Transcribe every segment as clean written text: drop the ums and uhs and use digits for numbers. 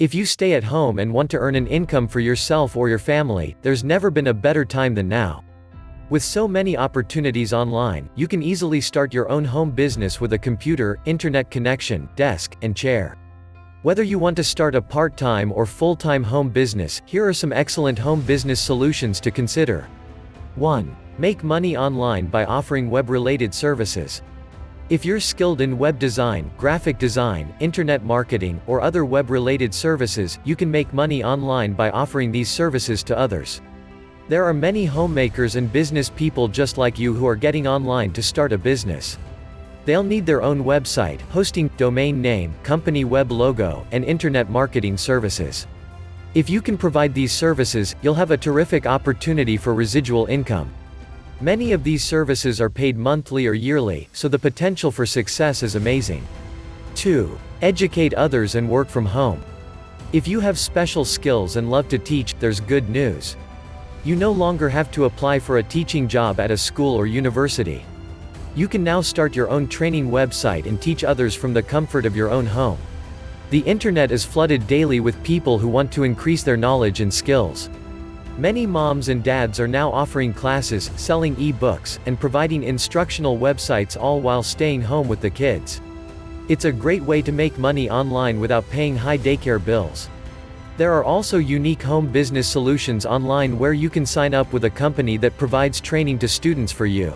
If you stay at home and want to earn an income for yourself or your family, there's never been a better time than now. With so many opportunities online, you can easily start your own home business with a computer, internet connection, desk, and chair. Whether you want to start a part-time or full-time home business, here are some excellent home business solutions to consider. 1. Make money online by offering web-related services. If you're skilled in web design, graphic design, internet marketing, or other web-related services, you can make money online by offering these services to others. There are many homemakers and business people just like you who are getting online to start a business. They'll need their own website, hosting, domain name, company web logo, and internet marketing services. If you can provide these services, you'll have a terrific opportunity for residual income. Many of these services are paid monthly or yearly, so the potential for success is amazing. 2. Educate others and work from home. If you have special skills and love to teach, there's good news. You no longer have to apply for a teaching job at a school or university. You can now start your own training website and teach others from the comfort of your own home. The internet is flooded daily with people who want to increase their knowledge and skills. Many moms and dads are now offering classes, selling e-books, and providing instructional websites, all while staying home with the kids. It's a great way to make money online without paying high daycare bills. There are also unique home business solutions online where you can sign up with a company that provides training to students for you.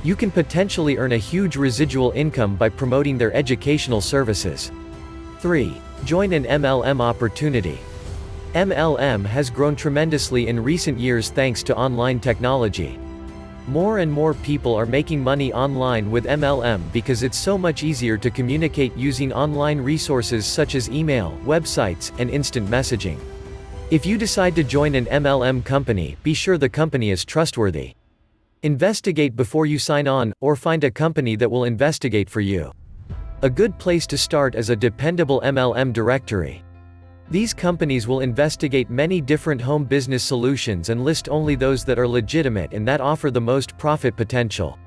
You can potentially earn a huge residual income by promoting their educational services. 3. Join an MLM opportunity. MLM has grown tremendously in recent years thanks to online technology. More and more people are making money online with MLM because it's so much easier to communicate using online resources such as email, websites, and instant messaging. If you decide to join an MLM company, be sure the company is trustworthy. Investigate before you sign on, or find a company that will investigate for you. A good place to start is a dependable MLM directory. These companies will investigate many different home business solutions and list only those that are legitimate and that offer the most profit potential.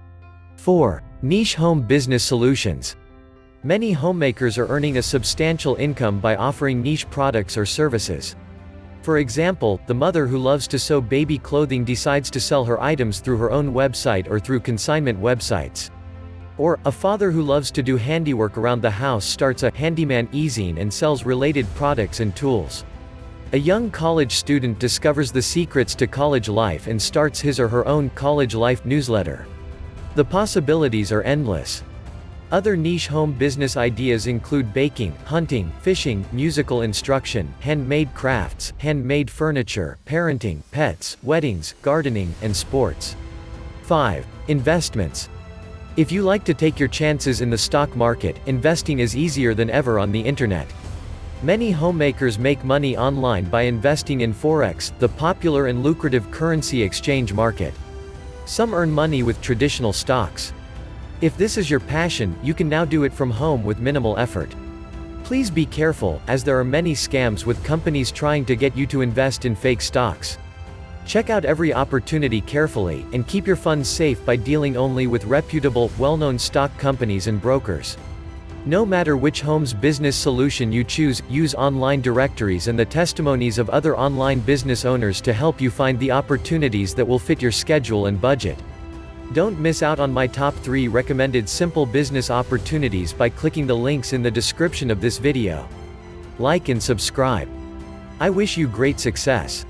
4. Niche home business solutions. Many homemakers are earning a substantial income by offering niche products or services. For example, the mother who loves to sew baby clothing decides to sell her items through her own website or through consignment websites. Or, a father who loves to do handiwork around the house starts a handyman e-zine and sells related products and tools. A young college student discovers the secrets to college life and starts his or her own college life newsletter. The possibilities are endless. Other niche home business ideas include baking, hunting, fishing, musical instruction, handmade crafts, handmade furniture, parenting, pets, weddings, gardening, and sports. 5. Investments. If you like to take your chances in the stock market, investing is easier than ever on the internet. Many homemakers make money online by investing in Forex, the popular and lucrative currency exchange market. Some earn money with traditional stocks. If this is your passion, you can now do it from home with minimal effort. Please be careful, as there are many scams with companies trying to get you to invest in fake stocks. Check out every opportunity carefully, and keep your funds safe by dealing only with reputable, well-known stock companies and brokers. No matter which home's business solution you choose, use online directories and the testimonies of other online business owners to help you find the opportunities that will fit your schedule and budget. Don't miss out on my top 3 recommended simple business opportunities by clicking the links in the description of this video. Like and subscribe. I wish you great success.